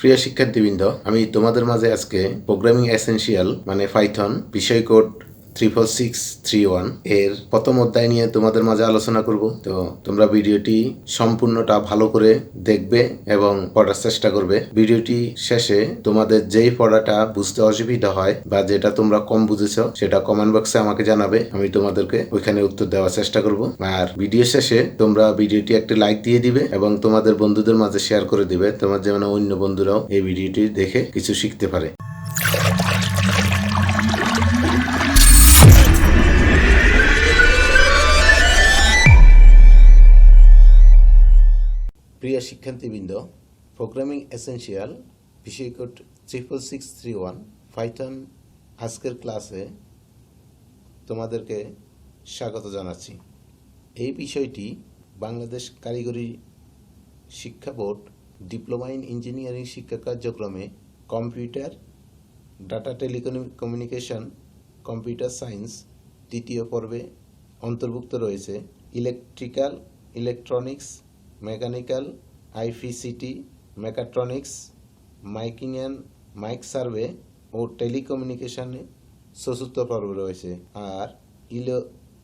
প্রিয় শিক্ষার্থীবৃন্দ, আমি তোমাদের মাঝে আজকে প্রোগ্রামিং এসেনশিয়াল মানে পাইথন বিষয় কোড 34631 এর প্রথম অধ্যায় নিয়ে তোমাদের মাঝে আলোচনা করব। তো তোমরা ভিডিওটি সম্পূর্ণটা ভালো করে দেখবে এবং পড়ার চেষ্টা করবে। ভিডিওটি শেষে তোমাদের যেই পড়াটা বুঝতে অসুবিধা হয় বা যেটা তোমরা কম বুঝেছ সেটা কমেন্ট বক্সে আমাকে জানাবে, আমি তোমাদেরকে ওইখানে উত্তর দেওয়ার চেষ্টা করব। আর ভিডিও শেষে তোমরা ভিডিওটি একটি লাইক দিয়ে দিবে এবং তোমাদের বন্ধুদের মাঝে শেয়ার করে দিবে, তোমার যেমন অন্য বন্ধুরাও এই ভিডিওটি দেখে কিছু শিখতে পারে। প্রিয় শিক্ষার্থীবৃন্দ, প্রোগ্রামিং এসেনশিয়াল বিষয় কোড 34631 পাইথন আজকের ক্লাসে তোমাদেরকে স্বাগত জানাচ্ছি। এই বিষয়টি বাংলাদেশ কারিগরি শিক্ষা বোর্ড ডিপ্লোমা ইন ইঞ্জিনিয়ারিং শিক্ষা কার্যক্রমে computer, data telecommunication, computer science তৃতীয় পর্বে অন্তর্ভুক্ত রয়েছে electrical, electronics, mechanical, ICT, mechatronics, মাইক সার্ভে ও টেলিকমিউনিকেশনে চতুর্থ পর্ব রয়েছে, আর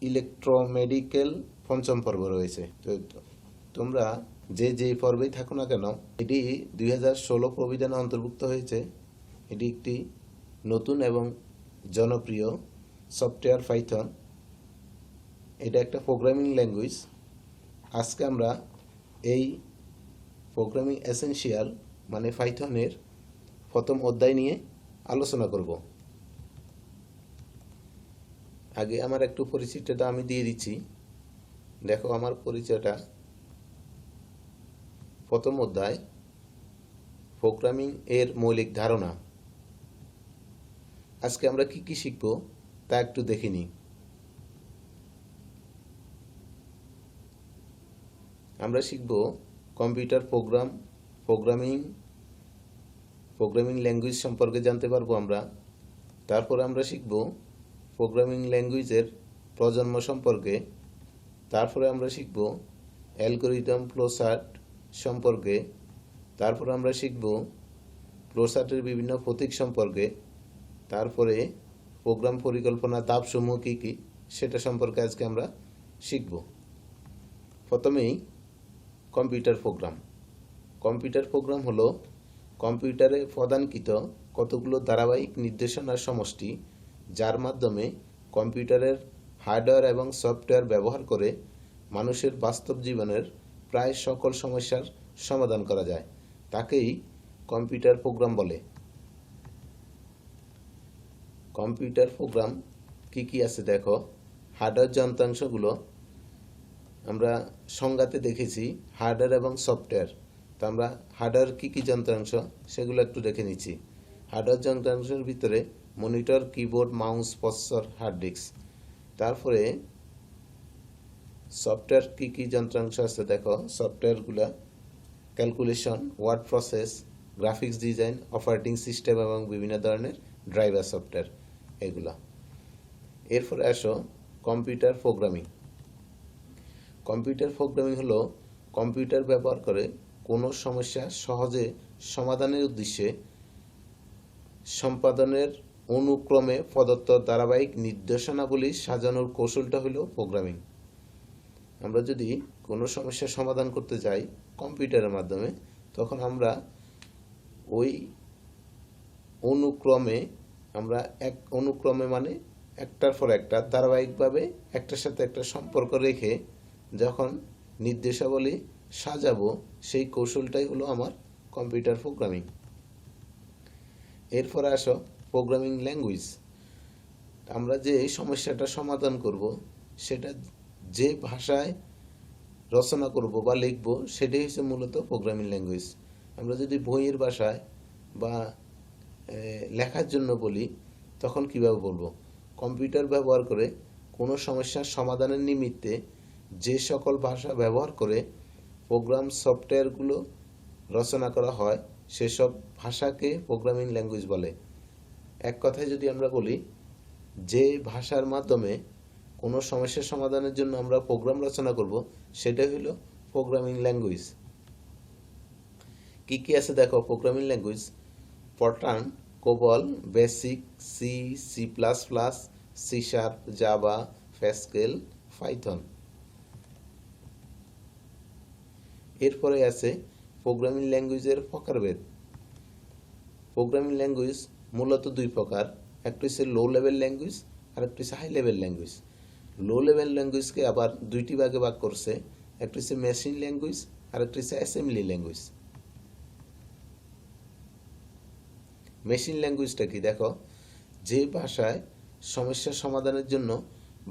ইলেকট্রোমেডিক্যাল পঞ্চম পর্ব রয়েছে। তো তোমরা যে পর্বেই থাকো না কেন, এটি 2016 প্রবিধানে অন্তর্ভুক্ত হয়েছে। এটি একটি নতুন এবং জনপ্রিয় সফটওয়্যার পাইথন। এটা একটা প্রোগ্রামিং ল্যাঙ্গুয়েজ। আজকে আমরা এই প্রোগ্রামিং এসেনশিয়াল মানে পাইথনের প্রথম অধ্যায় নিয়ে আলোচনা করব। আগে আমার একটু পরিচিতিটা আমি দিয়ে দিচ্ছি। দেখো আমার পরিচয়টা। প্রথম অধ্যায় প্রোগ্রামিং এর মৌলিক ধারণা। আজকে আমরা কি কি শিখব তা একটু দেখে নিই। আমরা শিখব কম্পিউটার প্রোগ্রামিং ল্যাঙ্গুয়েজ সম্পর্কে জানতে পারবো আমরা। তারপরে আমরা শিখব প্রোগ্রামিং ল্যাঙ্গুয়েজের প্রজন্ম সম্পর্কে। তারপরে আমরা শিখব অ্যালগরিদম ফ্লোচার্ট সম্পর্কে। তারপরে আমরা শিখব ফ্লোচার্টের বিভিন্ন প্রতীক সম্পর্কে। তারপরে প্রোগ্রাম পরিকল্পনা ধাপসমূহ কী কী সেটা সম্পর্কে আজকে আমরা শিখব। প্রথমেই কম্পিউটার প্রোগ্রাম হলো কম্পিউটারে প্রদানকৃত কতগুলো ধারাবাহিক নির্দেশনার সমষ্টি, যার মাধ্যমে কম্পিউটারের হার্ডওয়্যার এবং সফটওয়্যার ব্যবহার করে মানুষের বাস্তব জীবনের প্রায় সকল সমস্যার সমাধান করা যায়। তাকেই কম্পিউটার প্রোগ্রাম বলে। কম্পিউটার প্রোগ্রাম কি কি আছে দেখো। হার্ডওয়্যার যন্ত্রাংশগুলো আমরা সংজ্ঞাতে দেখেছি হার্ডওয়্যার এবং সফটওয়্যার। তো আমরা হার্ডওয়্যার কি কি যন্ত্রাংশ সেগুলো একটু দেখে নিচ্ছি। হার্ডওয়্যার যন্ত্রাংশের ভিতরে monitor, keyboard, mouse, processor, hard disk. তারপরে সফটওয়্যার কি কি যন্ত্রাংশ আছে দেখো। সফটওয়্যারগুলো calculation, word process, graphics design, operating system এবং বিভিন্ন ধরনের ড্রাইভার সফটওয়্যার এগুলো। এরপরে আসো কম্পিউটার প্রোগ্রামিং হলো কম্পিউটার ব্যবহার করে কোনো সমস্যা সহজে সমাধানের উদ্দেশ্যে সম্পাদনের অনুক্রমে প্রদত্ত ধারাবাহিক নির্দেশনাবলী সাজানোর কৌশলটা হলো প্রোগ্রামিং। আমরা যদি কোনো সমস্যার সমাধান করতে যাই কম্পিউটারের মাধ্যমে, তখন আমরা ওই অনুক্রমে মানে একটার পর একটা ধারাবাহিকভাবে একটার সাথে একটা সম্পর্ক রেখে যখন নির্দেশাবলী সাজাবো, সেই কৌশলটাই হলো আমার কম্পিউটার প্রোগ্রামিং। এরপরে আসো প্রোগ্রামিং ল্যাঙ্গুয়েজ। আমরা যে এই সমস্যাটা সমাধান করব সেটা যে ভাষায় রচনা করব বা লিখব সেটাই হচ্ছে মূলত প্রোগ্রামিং ল্যাঙ্গুয়েজ। আমরা যদি বইয়ের ভাষায় বা লেখার জন্য বলি তখন কিভাবে বলবো। কম্পিউটার ব্যবহার করে কোনো সমস্যার সমাধানের নিমিত্তে যে সকল ভাষা ব্যবহার করে প্রোগ্রাম সফটওয়্যারগুলো রচনা করা হয় সেসব ভাষাকে প্রোগ্রামিং ল্যাঙ্গুয়েজ বলে। এক কথায় যদি আমরা বলি, যে ভাষার মাধ্যমে কোনো সমস্যার সমাধানের জন্য আমরা প্রোগ্রাম রচনা করব সেটা হলো প্রোগ্রামিং ল্যাঙ্গুয়েজ। কি কি আছে দেখো programming language: Fortran, COBOL, BASIC, C, C plus plus, C sharp, Java, Pascal, Python. এরপরে আছে প্রোগ্রামিং ল্যাঙ্গুয়েজের প্রকারভেদ। প্রোগ্রামিং ল্যাঙ্গুয়েজ মূলত দুই প্রকার, একটা হচ্ছে লো লেভেল ল্যাঙ্গুয়েজ আর একটা হচ্ছে high level language. Low level ল্যাঙ্গুয়েজকে আবার দুইটি ভাগে ভাগ করছে, একটা হচ্ছে মেশিন ল্যাঙ্গুয়েজ আর একটা হচ্ছে অ্যাসেম্বলি ল্যাঙ্গুয়েজ। মেশিন ল্যাঙ্গুয়েজটা কি দেখো, যে ভাষায় সমস্যা সমাধানের জন্য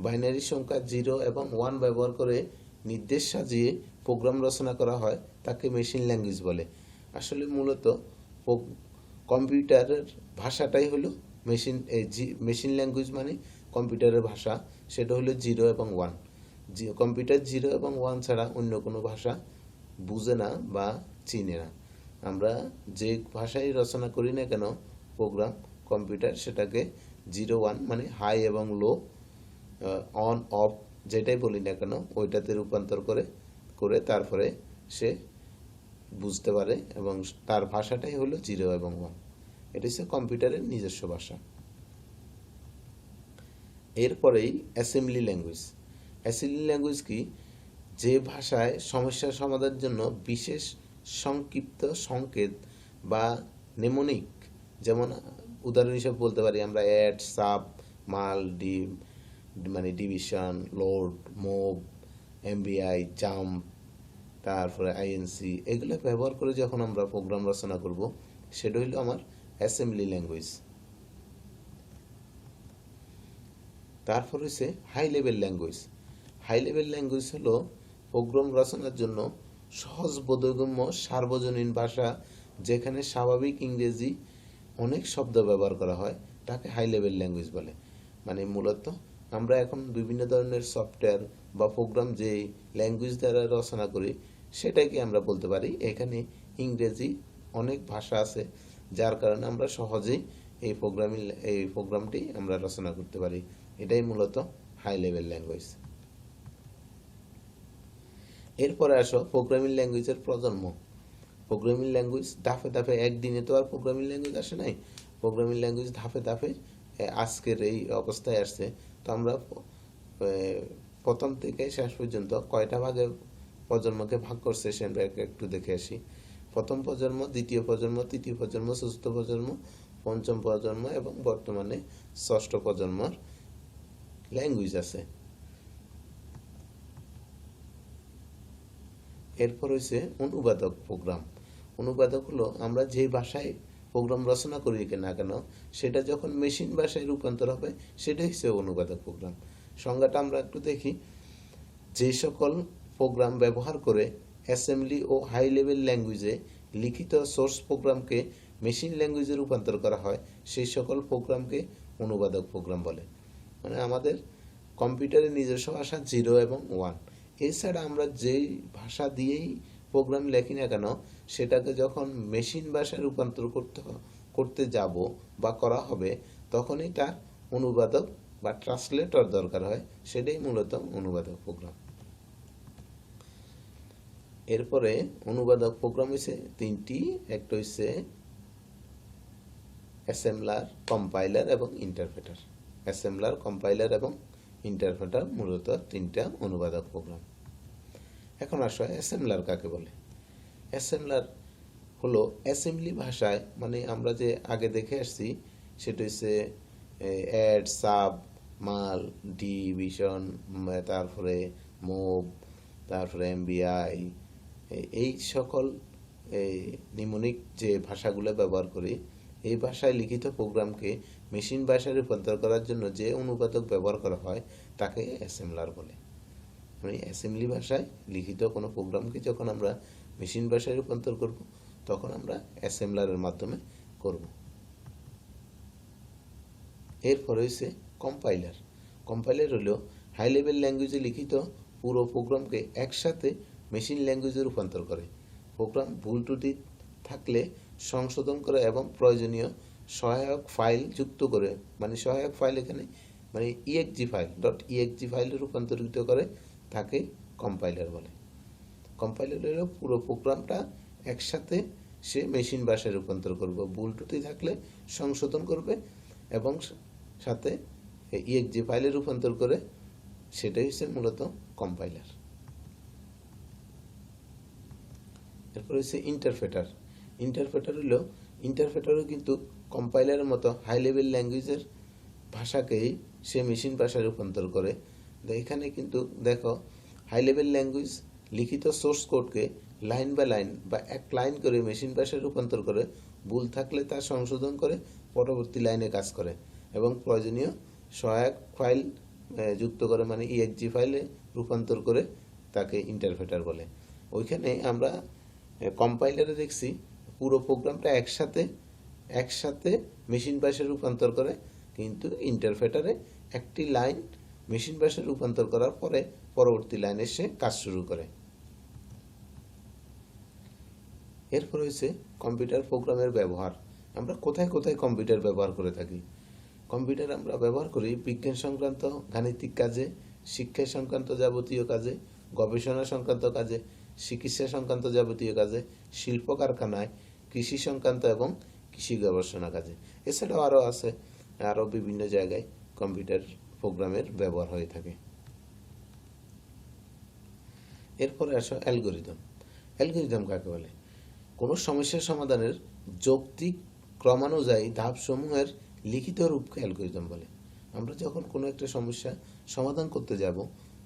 বাইনারি সংখ্যা 0 এবং 1 ব্যবহার করে নির্দেশ সাজিয়ে প্রোগ্রাম রচনা করা হয় তাকে মেশিন ল্যাঙ্গুয়েজ বলে। আসলে মূলত কম্পিউটারের ভাষাটাই হলো মেশিন মেশিন ল্যাঙ্গুয়েজ, মানে কম্পিউটারের ভাষা, সেটা হলো 0 এবং 1। কম্পিউটার 0 এবং 1 ছাড়া অন্য কোনো ভাষা বুঝে না বা চিনে না। আমরা যে ভাষায় রচনা করি না কেন প্রোগ্রাম, কম্পিউটার সেটাকে 0-1 মানে হাই এবং লো, অন অফ যেটাই বলি না কেন ওইটাতে রূপান্তর করে করে তারপরে সে বুঝতে পারে, এবং তার ভাষাটাই হলো 0 এবং 1। এটা হচ্ছে কম্পিউটারের নিজস্ব ভাষা। এরপরেই অ্যাসেম্বলি ল্যাঙ্গুয়েজ। অ্যাসেম্বলি ল্যাঙ্গুয়েজ কি, যে ভাষায় সমস্যার সমাধানের জন্য বিশেষ সংক্ষিপ্ত সংকেত বা নেমোনিক, যেমন উদাহরণ হিসেবে বলতে পারি আমরা অ্যাড, সাব, মাল, মানে division, load, move, MBI, jump, তারপরে আইএনসি, এগুলো ব্যবহার করে যখন আমরা প্রোগ্রাম রচনা করব সেটা হলো আমার অ্যাসেম্বলি ল্যাঙ্গুয়েজ। তারপর হচ্ছে high level language. High level language হলো প্রোগ্রাম রচনার জন্য সহজ বোধগম্য সার্বজনীন ভাষা, যেখানে স্বাভাবিক ইংরেজি অনেক শব্দ ব্যবহার করা হয়, তাকে হাই লেভেল ল্যাঙ্গুয়েজ বলে। মানে মূলত আমরা এখন বিভিন্ন ধরনের সফটওয়্যার বা প্রোগ্রাম যে ল্যাঙ্গুয়েজ দ্বারা রচনা করি সেটাকে আমরা বলতে পারি এখানে ইংরেজি অনেক ভাষা আছে, যার কারণে আমরা সহজেই এই প্রোগ্রামটি আমরা রচনা করতে পারি। এটাই মূলত হাই লেভেল ল্যাঙ্গুয়েজ। এরপরে আসো প্রোগ্রামিং ল্যাঙ্গুয়েজের প্রজন্ম। প্রোগ্রামিং ল্যাঙ্গুয়েজ ধাপে ধাপে, একদিনে তো আর প্রোগ্রামিং ল্যাঙ্গুয়েজ আসে নাই, প্রোগ্রামিং ল্যাঙ্গুয়েজ ধাপে ধাপে আজকের এই অবস্থায় আসছে। তো আমরা প্রথম থেকে শেষ পর্যন্ত কয়টা ভাগে প্রজন্মকে ভাগ করছে সেটা একটু দেখে আসি। প্রথম প্রজন্ম, দ্বিতীয় প্রজন্ম, তৃতীয় প্রজন্ম, চতুর্থ প্রজন্ম, পঞ্চম প্রজন্ম এবং বর্তমানে ষষ্ঠ প্রজন্মর ল্যাঙ্গুয়েজ আছে। এরপর হচ্ছে অনুবাদক প্রোগ্রাম। অনুবাদক হলো আমরা যে ভাষায় প্রোগ্রাম রচনা করি না কেন সেটা যখন মেশিন ভাষায় রূপান্তর হবে সেটা হচ্ছে অনুবাদক প্রোগ্রাম। সংজ্ঞাটা আমরা একটু দেখি। যে সকল প্রোগ্রাম ব্যবহার করে অ্যাসেম্বলি ও হাই লেভেল ল্যাঙ্গুয়েজে লিখিত সোর্স প্রোগ্রামকে মেশিন ল্যাঙ্গুয়েজে রূপান্তর করা হয় সেই সকল প্রোগ্রামকে অনুবাদক প্রোগ্রাম বলে। মানে আমাদের কম্পিউটারের নিজস্ব ভাষা 0 এবং 1, এছাড়া আমরা যেই ভাষা দিয়েই প্রোগ্রাম লেখি না কেন সেটাকে যখন মেশিন ভাষায় রূপান্তর করতে যাব বা করা হবে তখনই তার অনুবাদক বা ট্রান্সলেটর দরকার হয়, সেটাই মূলত অনুবাদক প্রোগ্রাম। এরপরে অনুবাদক প্রোগ্রাম হচ্ছে তিনটি, একটা হচ্ছে অ্যাসেম্বলার, কম্পাইলার এবং ইন্টারপ্রেটার। অ্যাসেম্বলার, কম্পাইলার এবং ইন্টারপ্রেটার মূলত তিনটা অনুবাদক প্রোগ্রাম। এখন আসো অ্যাসেম্বলার কাকে বলে। অ্যাসেম্বলার হলো অ্যাসেম্বলি ভাষায়, মানে আমরা যে আগে দেখে আসছি সেটা হচ্ছে অ্যাড, সাব, মাল, ডিভিশন, তারপরে মুভ, তারপরে এমবিআই, এই সকল নিমোনিক যে ভাষাগুলো ব্যবহার করি, এই ভাষায় লিখিত প্রোগ্রামকে মেশিন ভাষায় রূপান্তর করার জন্য যে অনুবাদক ব্যবহার করা হয় তাকে অ্যাসেম্বলার বলে। মানে অ্যাসেম্বলি ভাষায় লিখিত কোনো প্রোগ্রামকে যখন আমরা মেশিন ভাষায় রূপান্তর করব তখন আমরা অ্যাসেম্বলারের মাধ্যমে করব। এরপর হচ্ছে কম্পাইলার। কম্পাইলার হলো হাই লেভেল ল্যাঙ্গুয়েজে লিখিত পুরো প্রোগ্রামকে একসাথে মেশিন ল্যাঙ্গুয়েজে রূপান্তর করে। প্রোগ্রাম ভুল ত্রুটি থাকলে সংশোধন করে এবং প্রয়োজনীয় সহায়ক ফাইল যুক্ত করে, মানে সহায়ক ফাইল এখানে মানে exe ফাইলে রূপান্তরিত করে তাকে কম্পাইলার বলে। কম্পাইলার হলো পুরো প্রোগ্রামটা একসাথে সে মেশিন ভাষায় রূপান্তর করবে, ভুল ত্রুটি থাকলে সংশোধন করবে এবং সাথে ইএক্সজি ফাইলে রূপান্তর করে, সেটাই হচ্ছে মূলত কম্পাইলার। এরপর হচ্ছে ইন্টারপ্রেটার। ইন্টারপ্রেটারও কিন্তু কম্পাইলারের মতো হাই লেভেল ল্যাঙ্গুয়েজের ভাষাকেই সে মেশিন ভাষায় রূপান্তর করে। এখানে কিন্তু দেখো, হাই লেভেল ল্যাঙ্গুয়েজ লিখিত সোর্স কোডকে লাইন বাই লাইন বা এক লাইন করে মেশিন ভাষায় রূপান্তর করে, ভুল থাকলে তা সংশোধন করে পরবর্তী লাইনে কাজ করে এবং প্রয়োজনীয় সহায়ক ফাইল যুক্ত করে, মানে ইএক্সজি ফাইলে রূপান্তর করে, তাকে ইন্টারপ্রেটার বলে। ওইখানে আমরা কম্পাইলারে দেখছি পুরো প্রোগ্রামটা একসাথে মেশিন ভাষায় রূপান্তর করে, কিন্তু ইন্টারপ্রেটারে একটি লাইন মেশিন ভাষায় রূপান্তর করার পরে পরবর্তী লাইনে সে কাজ শুরু করে। এরপর হয়েছে কম্পিউটার প্রোগ্রামের ব্যবহার। আমরা কোথায় কোথায় কম্পিউটার ব্যবহার করে থাকি? কম্পিউটার আমরা ব্যবহার করি বিজ্ঞান সংক্রান্ত গাণিতিক কাজে, শিক্ষা সংক্রান্ত যাবতীয় কাজে, গবেষণা সংক্রান্ত কাজে, চিকিৎসা সংক্রান্ত যাবতীয় কাজে, শিল্প কারখানায়, কৃষি সংক্রান্ত এবং কৃষি গবেষণা কাজে। এছাড়াও আরও আছে, আরও বিভিন্ন জায়গায় কম্পিউটার প্রোগ্রামের ব্যবহার হয়ে থাকে। এরপরে আসো অ্যালগোরিদম। অ্যালগোরিদম কাকে বলে? কোনো সমস্যার সমাধানের যৌক্তিক ক্রমানুযায়ী ধাপসমূহের লিখিত রূপকে অ্যালগোরিদম বলে। আমরা যখন কোনো একটা সমস্যা সমাধান করতে যাব,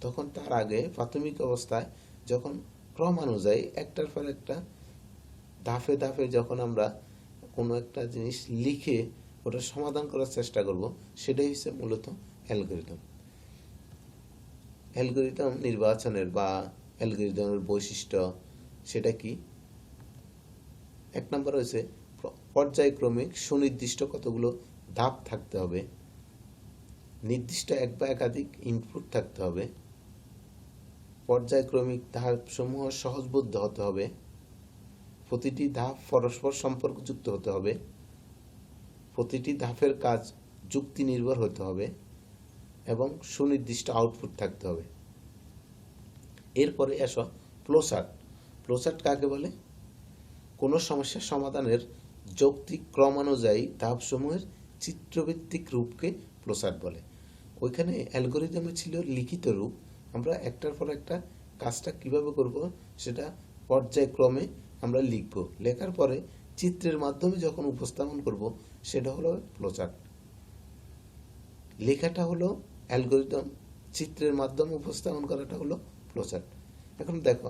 তখন তার আগে প্রাথমিক অবস্থায় যখন ক্রমানুযায়ী একটার পর একটা ধাপে ধাপে যখন আমরা কোনো একটা জিনিস লিখে ওটা সমাধান করার চেষ্টা করব, সেটাই হচ্ছে মূলত অ্যালগোরিদম। অ্যালগোরিদম নির্বাচনের বা অ্যালগোরিদমের বৈশিষ্ট্য সেটা কি? এক নম্বর হয়েছে পর্যায়ক্রমিক সুনির্দিষ্ট কতগুলো ধাপ থাকতে হবে, নির্দিষ্ট এক বা একাধিক ইনপুট থাকতে হবে, পর্যায়ক্রমিক ধাপসমূহ সহজবোধ্য হতে হবে, প্রতিটি ধাপ পরস্পর সম্পর্কযুক্ত হতে হবে, প্রতিটি ধাপের কাজ যুক্তি নির্ভর হতে হবে এবং সুনির্দিষ্ট আউটপুট থাকতে হবে। এরপরে আসো ফ্লোচার্ট। ফ্লোচার্ট কাকে বলে? কোনো সমস্যার সমাধানের যৌক্তিক ক্রমানুযায়ী ধাপসমূহের চিত্রভিত্তিক রূপকে ফ্লোচার্ট বলে। ওইখানে অ্যালগোরিদমে ছিল লিখিত রূপ, আমরা একটার পর একটা কাজটা কিভাবে করব সেটা পর্যায়ক্রমে আমরা লিখব, লেখার পরে চিত্রের মাধ্যমে যখন উপস্থাপন করব সেটা হলো ফ্লোচার্ট। লেখাটা হলো অ্যালগোরিদম, চিত্রের মাধ্যমে উপস্থাপন করাটা হলো ফ্লোচার্ট। এখন দেখো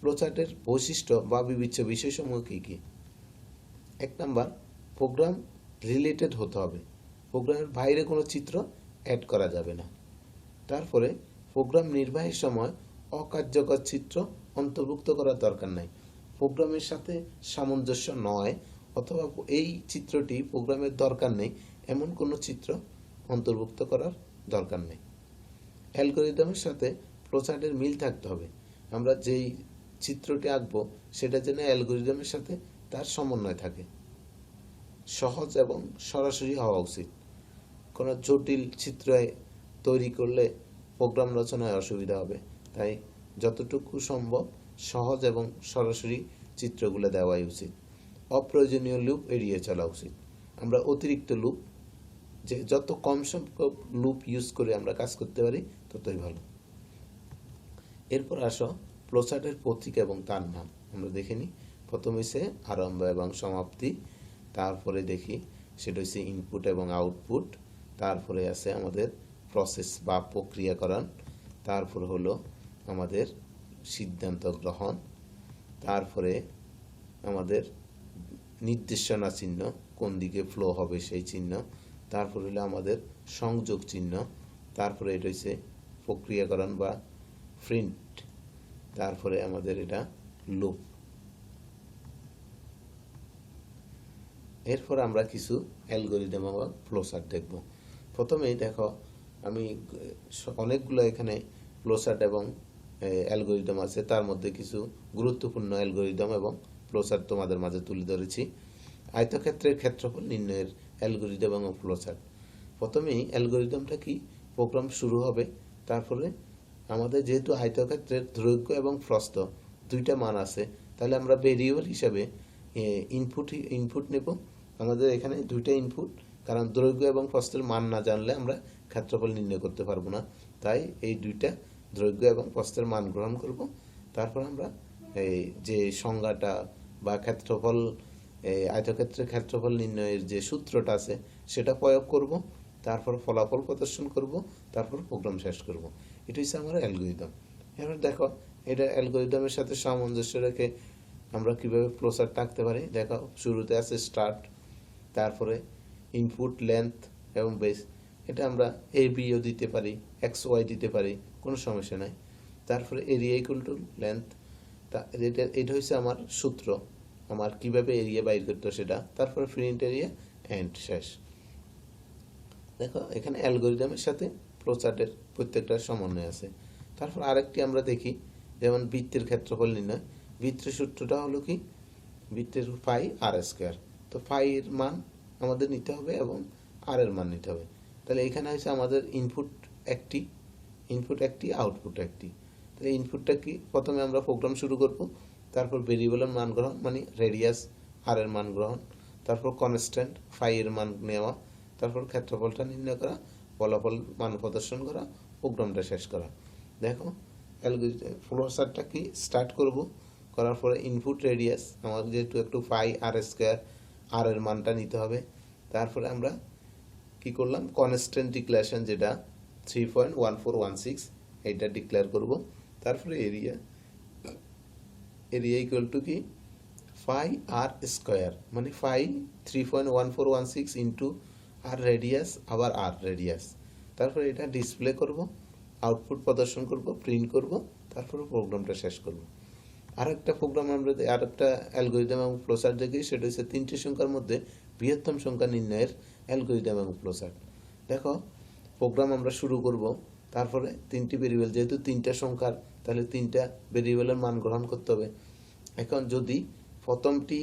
ফ্লোচার্টের বৈশিষ্ট্য বা বিবেচ্য বিষয়সমূহ কী কী? এক নাম্বার, প্রোগ্রাম রিলেটেড হতে হবে, প্রোগ্রামের বাইরে কোনো চিত্র অ্যাড করা যাবে না। তারপরে প্রোগ্রাম নির্বাহের সময় অকার্যকর চিত্র অন্তর্ভুক্ত করার দরকার নাই, প্রোগ্রামের সাথে সামঞ্জস্য নয় অথবা এই চিত্রটি প্রোগ্রামের দরকার নেই এমন কোনো চিত্র অন্তর্ভুক্ত করার দরকার নেই। অ্যালগোরিদমের সাথে ফ্লোচার্টের মিল থাকতে হবে, আমরা যেই চিত্রটি আঁকবো সেটা যেন অ্যালগোরিদমের সাথে তার সমন্বয় থাকে। সহজ এবং সরাসরি হওয়া উচিত, কোনো জটিল চিত্র তৈরি করলে প্রোগ্রাম রচনায় অসুবিধা হবে, তাই যতটুকু সম্ভব সহজ এবং সরাসরি চিত্রগুলো দেওয়াই উচিত। অপ্রয়োজনীয় লুপ এড়িয়ে চলা উচিত, আমরা অতিরিক্ত লুপ, যে যত কম সংখ্যক লুপ ইউজ করে আমরা কাজ করতে পারি ততই ভালো। এরপর আসো ফ্লোচার্টের প্রতীক এবং তার নাম আমরা দেখে নিই। প্রথম হচ্ছে আরম্ভ এবং সমাপ্তি, তারপরে দেখি সেটা হচ্ছে ইনপুট এবং আউটপুট, তারপরে আছে আমাদের প্রসেস বা প্রক্রিয়াকরণ, তারপরে হলো আমাদের সিদ্ধান্ত গ্রহণ, তারপরে আমাদের নির্দেশনা চিহ্ন, কোন দিকে ফ্লো হবে সেই চিহ্ন, তারপরে হলো আমাদের সংযোগ চিহ্ন, তারপরে এটা হচ্ছে প্রক্রিয়াকরণ বা প্রিন্ট, তারপরে আমাদের এটা লুপ। এরপর আমরা কিছু অ্যালগোরিদম বা ফ্লোচার্ট দেখব। প্রথমেই দেখো আমি অনেকগুলো এখানে ফ্লোচার্ট এবং অ্যালগোরিদম আছে, তার মধ্যে কিছু গুরুত্বপূর্ণ অ্যালগোরিদম এবং ফ্লোচার্ট তোমাদের মাঝে তুলে ধরেছি। আয়তক্ষেত্রের ক্ষেত্রফল নির্ণয়ের অ্যালগোরিদম এবং ফ্লোচার্ট। প্রথমেই অ্যালগোরিদমটা কি, প্রোগ্রাম শুরু হবে, তারপরে আমাদের যেহেতু আয়তক্ষেত্রের দৈর্ঘ্য এবং প্রস্থ দুইটা মান আছে, তাহলে আমরা ভেরিয়েবল হিসাবে ইনপুট নেব। আমাদের এখানে দুইটা ইনপুট, কারণ দৈর্ঘ্য এবং প্রস্থের মান না জানলে আমরা ক্ষেত্রফল নির্ণয় করতে পারবো না। তাই এই দুইটা দৈর্ঘ্য এবং প্রস্থের মান গ্রহণ করব। তারপর আমরা এই যে সংজ্ঞাটা বা ক্ষেত্রফল, এই আয়তক্ষেত্রের ক্ষেত্রফল নির্ণয়ের যে সূত্রটা আছে সেটা প্রয়োগ করব। তারপর ফলাফল প্রদর্শন করব। তারপর প্রোগ্রাম শেষ করব। এটা হচ্ছে আমার অ্যালগরিদম। এবার দেখো, এটা অ্যালগরিদমের সাথে সামঞ্জস্য রেখে আমরা কিভাবে ফ্লোচার্ট আঁকতে পারি। দেখো, শুরুতে আছে স্টার্ট, তারপরে ইনপুট, লেন্থ এবং বেস। এটা আমরা এ বিও দিতে পারি, এক্স ওয়াই দিতে পারি, কোনো সমস্যা নাই। তারপরে এরিয়া ইকুয়াল টু লেন্থ, এটা হচ্ছে আমার সূত্র, আমার কিভাবে এরিয়া বাইর করতে সেটা। তারপরে প্রিন্ট এরিয়া, এন্ড, শেষ। দেখো, এখানে অ্যালগরিদমের সাথে ফ্লোচার্টের প্রত্যেকটার সমন্বয় আছে। তারপর আরেকটি আমরা দেখি, যেমন বৃত্তের ক্ষেত্রফল নির্ণয়। বৃত্তের সূত্রটা হলো কি, বৃত্তের ফাই আর স্কোয়ার। তো ফাই এর মান আমাদের নিতে হবে এবং আর এর মান নিতে হবে। তাহলে এখানে হচ্ছে আমাদের ইনপুট একটি, আউটপুট একটি। তাহলে ইনপুটটা কি, প্রথমে আমরা প্রোগ্রাম শুরু করব। তারপর ভেরিয়েবলের মান গ্রহণ, মানে রেডিয়াস আর এর মান গ্রহণ। তারপর কনস্ট্যান্ট ফাই এর মান নেওয়া। তারপর ক্ষেত্রফলটা নির্ণয় করা, ফলাফল মান প্রদর্শন করা, প্রোগ্রামটা শেষ করা। দেখো, ফ্লোচার্টটা কি, স্টার্ট করব, করার পরে ইনপুট রেডিয়াস, আমার যেহেতু একটু ফাই আর স্কোয়ার, আর এর মানটা নিতে হবে। তারপরে আমরা কি করলাম, কনস্ট্যান্ট ডিক্লারেশন, যেটা 3.1416, এটা ডিক্লেয়ার করব। তারপরে এরিয়া ইকুয়াল টু কি, ফাই আর স্কোয়ার, মানে ফাই 3.1416 ইন্টু আর রেডিয়াস, আবার আর রেডিয়াস। তারপরে এটা ডিসপ্লে করব, আউটপুট প্রদর্শন করব, প্রিন্ট করব, তারপরে প্রোগ্রামটা শেষ করব। আরেকটা প্রোগ্রাম আমরা, আরেকটা অ্যালগরিদম এবং ফ্লোচার্ট দেখি, সেটা হচ্ছে তিনটি সংখ্যার মধ্যে বৃহত্তম সংখ্যা নির্ণয়ের অ্যালগরিদম এবং ফ্লোচার্ট। দেখো, প্রোগ্রাম আমরা শুরু করব। তারপরে তিনটি ভেরিয়েবল, যেহেতু তিনটা সংখ্যার, তাহলে তিনটা ভেরিয়েবলের মান গ্রহণ করতে হবে। এখন যদি প্রথমটি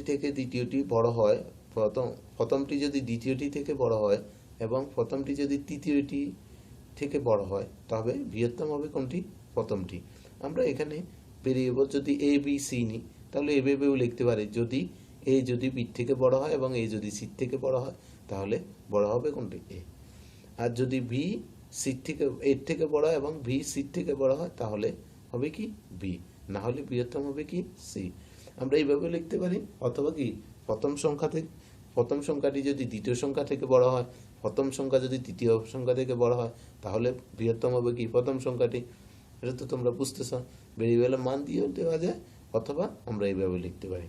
থেকে দ্বিতীয়টি বড় হয়, প্রথমটি যদি দ্বিতীয়টি থেকে বড় হয় এবং প্রথমটি যদি তৃতীয়টি থেকে বড় হয়, তবে বৃহত্তম হবে কোনটি, প্রথমটি। আমরা এখানে ভেরিয়েবল যদি এ বি সি নিই, তাহলে এভাবেও লিখতে পারি, যদি এ যদি বি থেকে বড় হয় এবং এ যদি সি থেকে বড় হয়, তাহলে বড় হবে কোনটি, এ। আর যদি বি সি থেকে, এর থেকে বড় হয় এবং বি সি থেকে বড় হয়, তাহলে হবে কি, বি। না হলে বৃহত্তম হবে কি, সি। আমরা এইভাবে লিখতে পারি। অথবা কি, প্রথম সংখ্যাটি যদি দ্বিতীয় সংখ্যা থেকে বড় হয়, প্রথম সংখ্যা যদি তৃতীয় সংখ্যা থেকে বড় হয়, তাহলে বৃহত্তম হবে কি, প্রথম সংখ্যাটি। এটা তো তোমরা বুঝতেছ, ভেরিয়েবলের মান দিয়েও দেওয়া যায়, অথবা আমরা এইভাবে লিখতে পারি।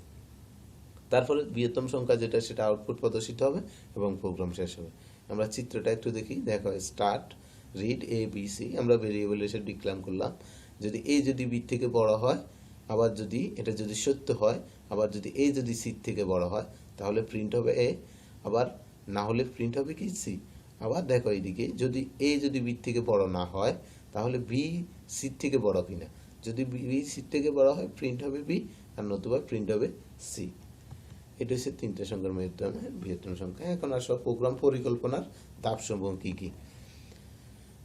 তারপরে বৃহত্তম সংখ্যা যেটা, সেটা আউটপুট প্রদর্শিত হবে এবং প্রোগ্রাম শেষ হবে। আমরা চিত্রটা একটু দেখি। দেখো, start, read A B C, আমরা ভেরিয়েবল এসে ডিক্লেয়ার করলাম। যদি এ যদি বি থেকে বড় হয়, আবার যদি এটা যদি সত্য হয়, আবার যদি এ যদি সি থেকে বড় হয়, তাহলে প্রিন্ট হবে এ, আবার না হলে প্রিন্ট হবে কি, সি। আবার দেখো এইদিকে, যদি এ যদি বি থেকে বড় না হয়, তাহলে বি সি থেকে বড় কিনা। যদি বি সি থেকে বড় হয়, প্রিন্ট হবে বি, আর নতুবা প্রিন্ট হবে সি। এটা হচ্ছে তিনটে সংখ্যার মাধ্যমে বৃহত্তম সংখ্যা। এখন আসো প্রোগ্রাম পরিকল্পনার ধাপসমূহ কি কি।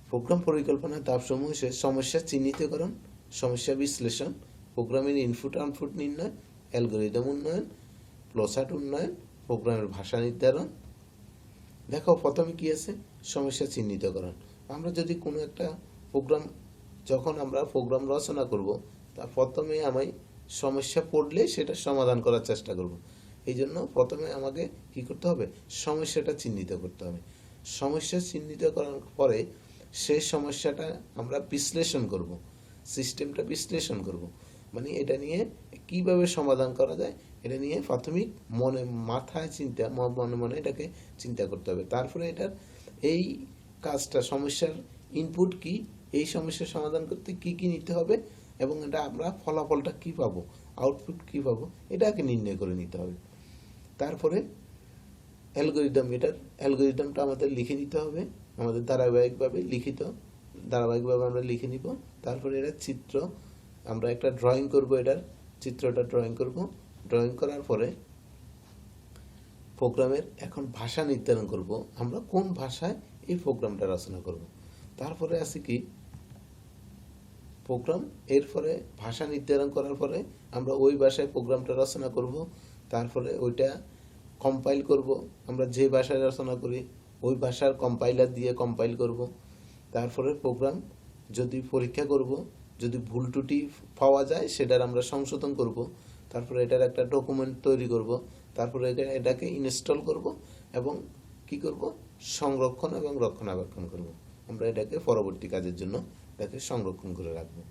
প্রোগ্রাম পরিকল্পনার ধাপসমূহ হচ্ছে সমস্যা চিহ্নিতকরণ, সমস্যা বিশ্লেষণ, প্রোগ্রামের ইনপুট আউটপুট নির্ণয়, অ্যালগরিদম উন্নয়ন, ফ্লোচার্ট উন্নয়ন, প্রোগ্রামের ভাষা নির্ধারণ। দেখো, প্রথমে কি আছে, সমস্যা চিহ্নিতকরণ। আমরা যদি কোনো একটা প্রোগ্রাম, যখন আমরা প্রোগ্রাম রচনা করব, তা প্রথমে আমি সমস্যা পড়লে সেটা সমাধান করার চেষ্টা করব। এই জন্য প্রথমে আমাকে কি করতে হবে, সমস্যাটা চিহ্নিত করতে হবে। সমস্যা চিহ্নিত করার পরে সেই সমস্যাটা আমরা বিশ্লেষণ করব, সিস্টেমটা বিশ্লেষণ করব, মানে এটা নিয়ে কিভাবে সমাধান করা যায়, এটা নিয়ে প্রাথমিক মাথায় মনে এটাকে চিন্তা করতে হবে। তারপরে এটার এই কাজটা, সমস্যার ইনপুট কি, এই সমস্যার সমাধান করতে কি কি নিতে হবে, এবং এটা আমরা ফলাফলটা কি পাবো, আউটপুট কি পাবো, এটাকে নির্ণয় করে নিতে হবে। তারপরে অ্যালগরিদমটা আমাদের লিখে নিতে হবে, আমাদের ধারাবাহিকভাবে আমরা লিখে নিব। তারপরে এটা চিত্র, আমরা একটা ড্রয়িং করব, এটার চিত্রটা ড্রয়িং করব। ড্রয়িং করার পরে প্রোগ্রামের এখন ভাষা নির্ধারণ করব, আমরা কোন ভাষায় এই প্রোগ্রামটা রচনা করব। তারপরে আছে কি, প্রোগ্রাম, এরপরে ভাষা নির্ধারণ করার পরে আমরা ওই ভাষায় প্রোগ্রামটা রচনা করব, তারপরে ওইটা কম্পাইল করব। আমরা যে ভাষায় রচনা করি ওই ভাষার কম্পাইলার দিয়ে কম্পাইল করব। তারপরে প্রোগ্রাম যদি পরীক্ষা করব, যদি ভুল ত্রুটি পাওয়া যায় সেটার আমরা সংশোধন করব। তারপরে এটার একটা ডকুমেন্ট তৈরি করব। তারপরে এটাকে ইনস্টল করব এবং কি করব, সংরক্ষণ এবং রক্ষণাবেক্ষণ করব। আমরা এটাকে পরবর্তী কাজের জন্য এটাকে সংরক্ষণ করে রাখবো।